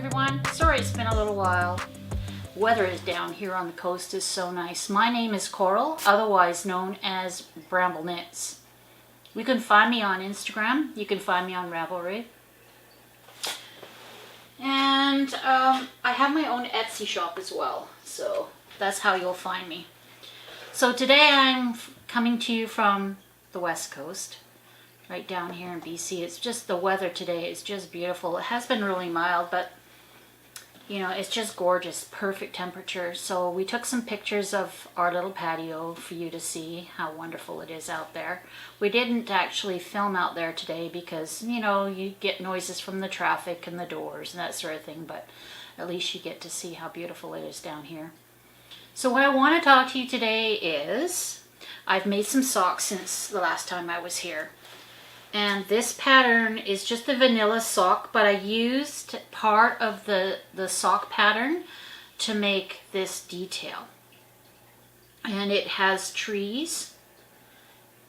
everyone. Sorry it's been a little while. Weather is down here on the coast is so nice. My name is Coral, otherwise known as Brambleknits. You can find me on Instagram. You can find me on Ravelry. And I have my own Etsy shop as well. So that's how you'll find me. So today I'm coming to you from the West Coast. Right down here in BC. It's just the weather today is just beautiful. It has been really mild, but you know, it's just gorgeous, perfect temperature. So we took some pictures of our little patio for you to see how wonderful it is out there. We didn't actually film out there today because, you know, you get noises from the traffic and the doors and that sort of thing, but at least you get to see how beautiful it is down here. So what I want to talk to you today is I've made some socks since the last time I was here. And this pattern is just a vanilla sock, but I used part of the sock pattern to make this detail. And it has trees,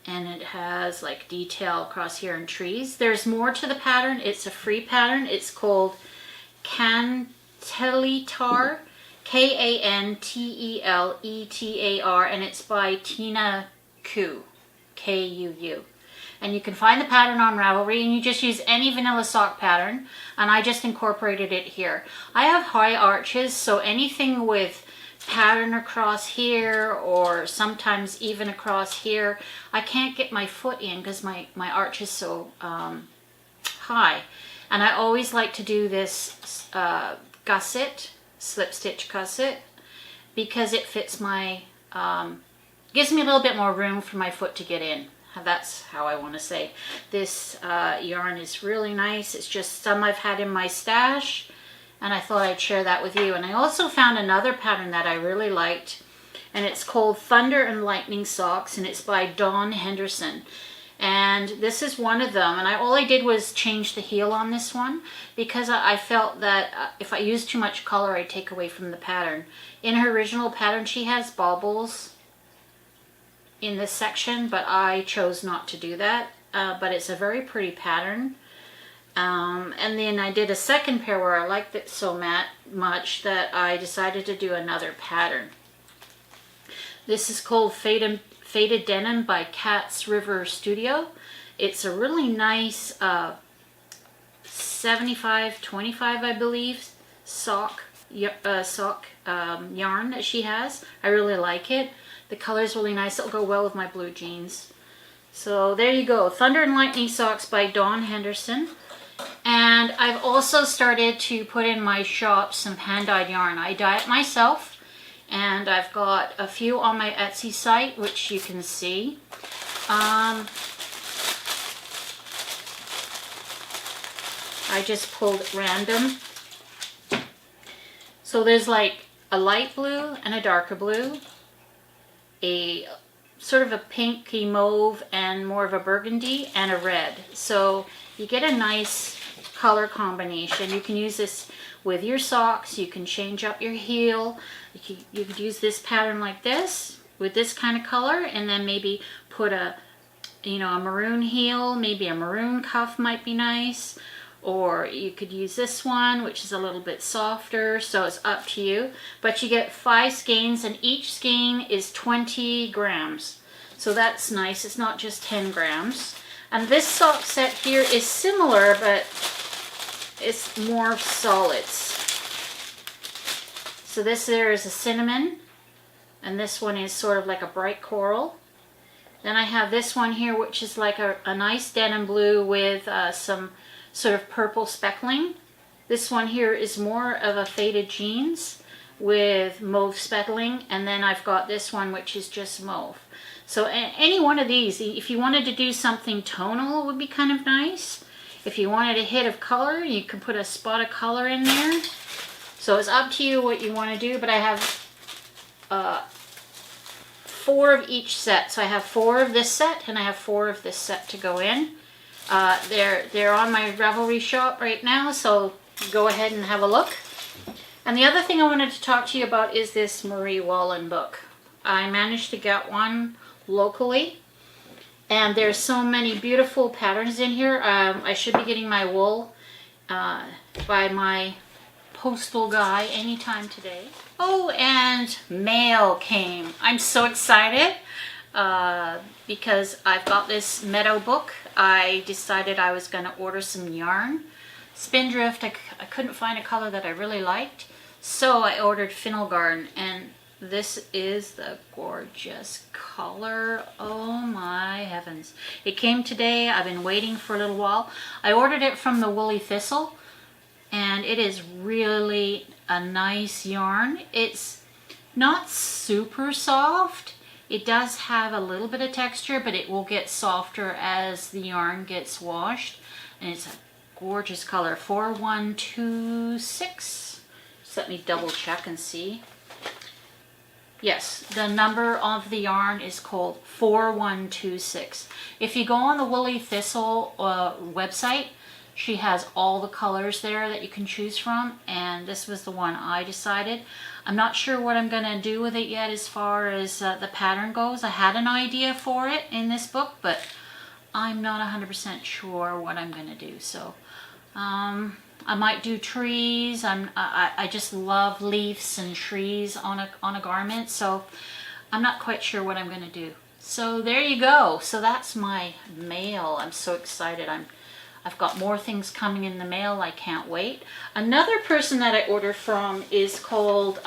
and it has like detail across here in trees. There's more to the pattern. It's a free pattern. It's called Cantelletar, K-A-N-T-E-L-E-T-A-R, and it's by Tina Ku, K-U-U. And you can find the pattern on Ravelry, and you just use any vanilla sock pattern, and I just incorporated it here. I have high arches, so anything with pattern across here or sometimes even across here, I can't get my foot in because my arch is so high. And I always like to do this gusset, slip stitch gusset, because it fits my, gives me a little bit more room for my foot to get in. That's how I want to say. This yarn is really nice. It's just some I've had in my stash, and I thought I'd share that with you. And I also found another pattern that I really liked, and it's called Thunder and Lightning Socks, and it's by Dawn Henderson. And this is one of them, and all I did was change the heel on this one because I felt that if I used too much color, I'd take away from the pattern. In her original pattern, she has baubles in this section, but I chose not to do that. But it's a very pretty pattern. And then I did a second pair where I liked it so much that I decided to do another pattern. This is called Faded Denim by Cat's River Studio. It's a really nice 75-25, I believe, sock yarn that she has. I really like it. The color is really nice. It'll go well with my blue jeans. So there you go. Thunder and Lightning Socks by Dawn Henderson. And I've also started to put in my shop some hand-dyed yarn. I dye it myself. And I've got a few on my Etsy site, which you can see. I just pulled random. So there's like a light blue and a darker blue, a sort of a pinky mauve and more of a burgundy, and a red. So you get a nice color combination. You can use this with your socks. You can change up your heel. You could use this pattern like this with this kind of color, and then maybe put a maroon heel, maybe a maroon cuff might be nice. Or you could use this one, which is a little bit softer, so it's up to you. But you get 5 skeins, and each skein is 20 grams. So that's nice. It's not just 10 grams. And this sock set here is similar, but it's more solids. So this there is a cinnamon, and this one is sort of like a bright coral. Then I have this one here, which is like a nice denim blue with some sort of purple speckling. This one here is more of a faded jeans with mauve speckling, and then I've got this one which is just mauve. So any one of these, if you wanted to do something tonal, would be kind of nice. If you wanted a hit of color, you could put a spot of color in there. So it's up to you what you want to do, but I have 4 of each set. So I have 4 of this set, and I have 4 of this set to go in. They're on my Ravelry shop right now, so go ahead and have a look. And the other thing I wanted to talk to you about is this Marie Wallen book. I managed to get one locally, and there's so many beautiful patterns in here. I should be getting my wool by my postal guy anytime today. Oh, and mail came. I'm so excited because I've got this Meadow book. I decided I was going to order some yarn. Spindrift, I couldn't find a color that I really liked, so I ordered Fennel Garden, and this is the gorgeous color. Oh my heavens. It came today. I've been waiting for a little while. I ordered it from the Woolly Thistle, and it is really a nice yarn. It's not super soft. It does have a little bit of texture, but it will get softer as the yarn gets washed. And it's a gorgeous color. 4126. Just let me double check and see. Yes, the number of the yarn is called 4126. If you go on the Woolly Thistle website, she has all the colors there that you can choose from, and this was the one I decided. I'm not sure what I'm going to do with it yet as far as the pattern goes. I had an idea for it in this book, but I'm not 100% sure what I'm going to do. So I might do trees. I just love leaves and trees on a garment, so I'm not quite sure what I'm going to do. So there you go. So that's my mail. I'm so excited. I've got more things coming in the mail. I can't wait. Another person that I ordered from is called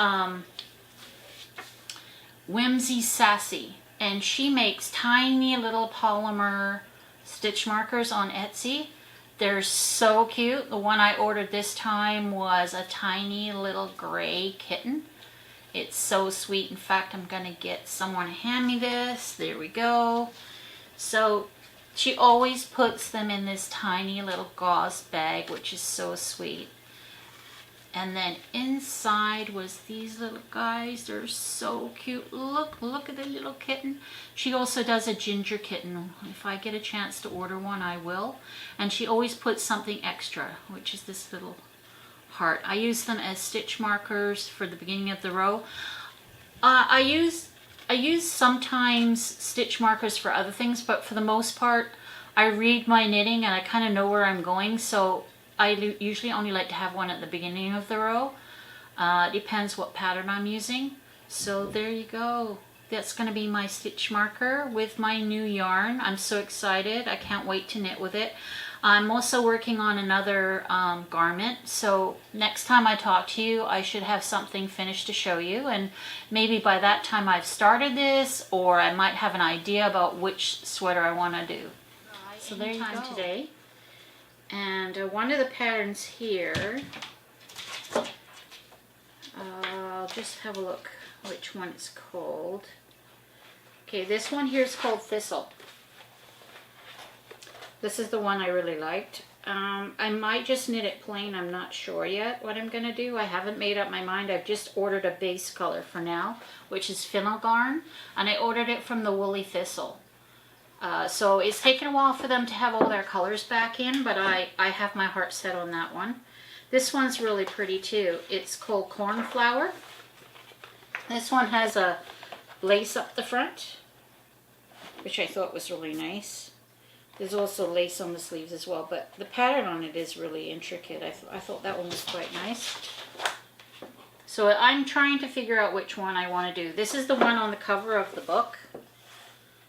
Whimsy Sassy, and she makes tiny little polymer stitch markers on Etsy. They're so cute. The one I ordered this time was a tiny little gray kitten. It's so sweet. In fact, I'm gonna get someone to hand me this. There we go. So she always puts them in this tiny little gauze bag, which is so sweet. And then inside was these little guys. They're so cute. Look at the little kitten. She also does a ginger kitten. If I get a chance to order one, I will. And she always puts something extra, which is this little heart. I use them as stitch markers for the beginning of the row. I use sometimes stitch markers for other things, but for the most part, I read my knitting and I kind of know where I'm going, so I usually only like to have one at the beginning of the row. Depends what pattern I'm using. So there you go. That's going to be my stitch marker with my new yarn. I'm so excited. I can't wait to knit with it. I'm also working on another garment, so next time I talk to you, I should have something finished to show you, and maybe by that time I've started this, or I might have an idea about which sweater I want to do. So there you go. Today. And one of the patterns here, I'll just have a look which one it's called. Okay, this one here is called Thistle. This is the one I really liked. I might just knit it plain. I'm not sure yet what I'm going to do. I haven't made up my mind. I've just ordered a base color for now, which is Fennel Garden, and I ordered it from the Woolly Thistle. So it's taken a while for them to have all their colors back in, but I have my heart set on that one. This one's really pretty too. It's called Cornflower. This one has a lace up the front, which I thought was really nice. There's also lace on the sleeves as well, but the pattern on it is really intricate. I thought that one was quite nice. So I'm trying to figure out which one I want to do. This is the one on the cover of the book.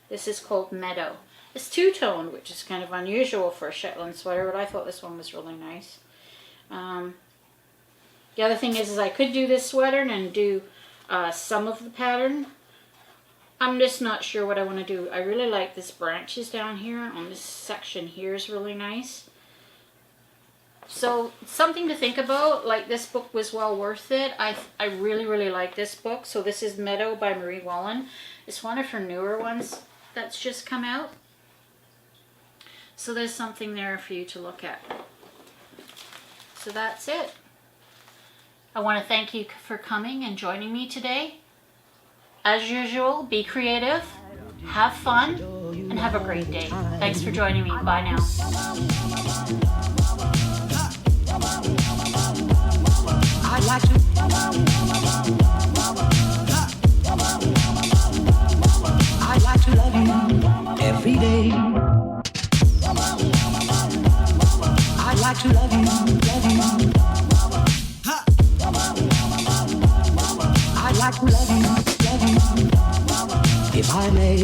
This is called Meadow. It's two-toned, which is kind of unusual for a Shetland sweater, but I thought this one was really nice. The other thing is I could do this sweater and do some of the pattern. I'm just not sure what I want to do. I really like this branches down here on this section here is really nice. So something to think about. Like, this book was well worth it. I really like this book. So this is Meadow by Marie Wallen. It's one of her newer ones that's just come out. So there's something there for you to look at. So that's it. I want to thank you for coming and joining me today. As usual, be creative, have fun, and have a great day. Thanks for joining me. Bye now. I'd like to. I'd like to love you every day. I'd like to love you, love you. like to love you, if I may.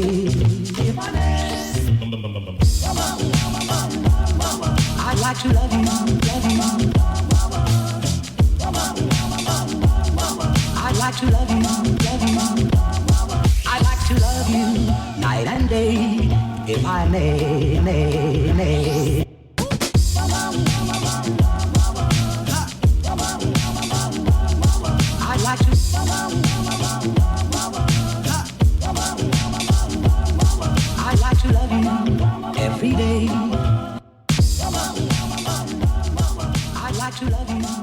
I'd like to love you, I'd like to love you, I'd like to love you night and day, if I may. I'd like to. I'd like to love you every day. I'd like to love you.